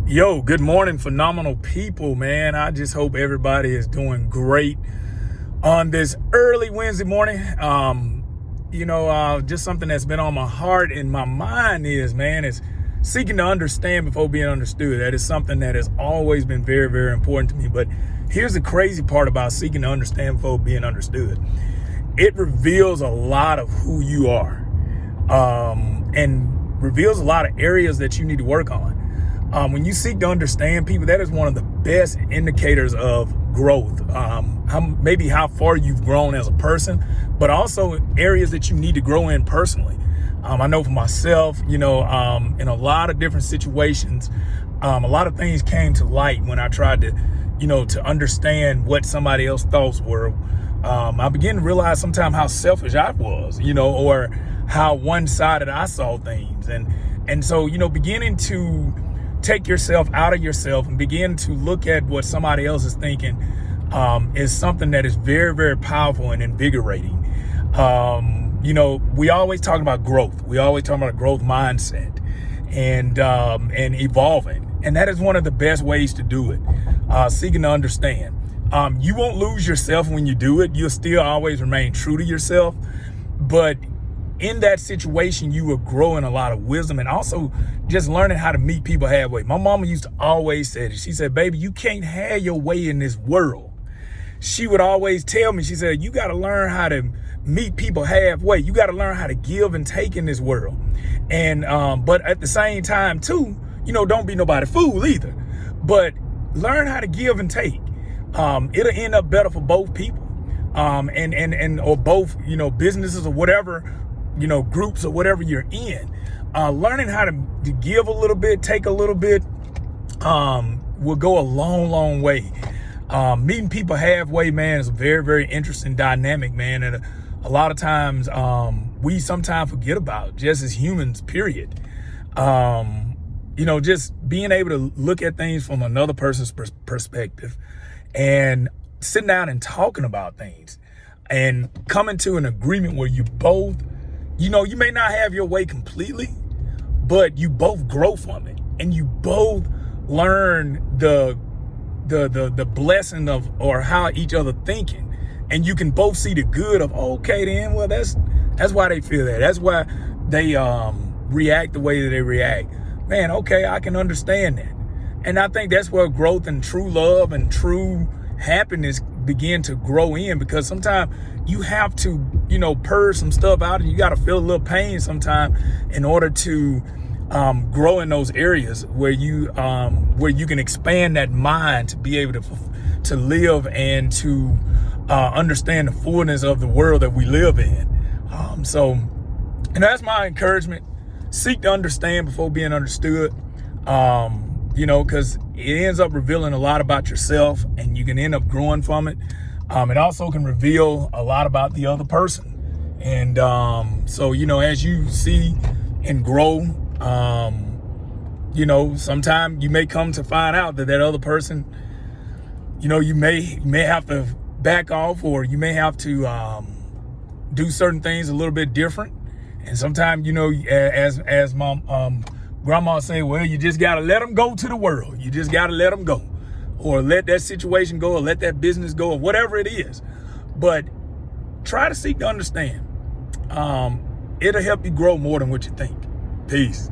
Yo, good morning, phenomenal people, man. I just hope everybody is doing great on this early Wednesday morning. Just something that's been on my heart and my mind is seeking to understand before being understood. That is something that has always been very, very important to me. But here's the crazy part about seeking to understand before being understood. It reveals a lot of who you are, and reveals a lot of areas that you need to work on. When you seek to understand people, that is one of the best indicators of growth. How far you've grown as a person, but also areas that you need to grow in personally. I know for myself, in a lot of different situations, a lot of things came to light when I tried to understand what somebody else's thoughts were. I began to realize sometimes how selfish I was, or how one-sided I saw things. And so, beginning to take yourself out of yourself and begin to look at what somebody else is thinking is something that is very, very powerful and invigorating. We always talk about growth. We always talk about a growth mindset and evolving. And that is one of the best ways to do it, seeking to understand. You won't lose yourself when you do it. You'll still always remain true to yourself. But in that situation, you will grow in a lot of wisdom and also just learning how to meet people halfway. My mama used to always say this. She said, baby, you can't have your way in this world. She would always tell me, she said, you got to learn how to meet people halfway. You got to learn how to give and take in this world. And, but at the same time too, don't be nobody fool either, but learn how to give and take. It'll end up better for both people. Or both, businesses or whatever, groups or whatever you're in. Learning how to give a little bit, take a little bit, will go a long, long way. Meeting people halfway, man, is a very, very interesting dynamic, man. And a lot of times, we sometimes forget about just as humans, period. Just being able to look at things from another person's perspective and sitting down and talking about things and coming to an agreement where you both, you may not have your way completely, but you both grow from it and you both learn the blessing of or how each other thinking, and you can both see the good of, okay, then, well, that's why they feel that. That's why they react the way that they react. Man, okay, I can understand that. And I think that's where growth and true love and true happiness begin to grow in, because sometimes you have to, purge some stuff out, and you got to feel a little pain sometimes in order to grow in those areas where you can expand that mind to be able to live and to understand the fullness of the world that we live in. So that's my encouragement. Seek to understand before being understood. Because it ends up revealing a lot about yourself, and you can end up growing from it. It also can reveal a lot about the other person. And as you see and grow, sometimes you may come to find out that other person, you may have to back off, or you may have to do certain things a little bit different. And sometimes, as my grandma say, well, you just got to let them go to the world. You just got to let them go, or let that situation go, or let that business go, or whatever it is. But try to seek to understand. It'll help you grow more than what you think. Peace.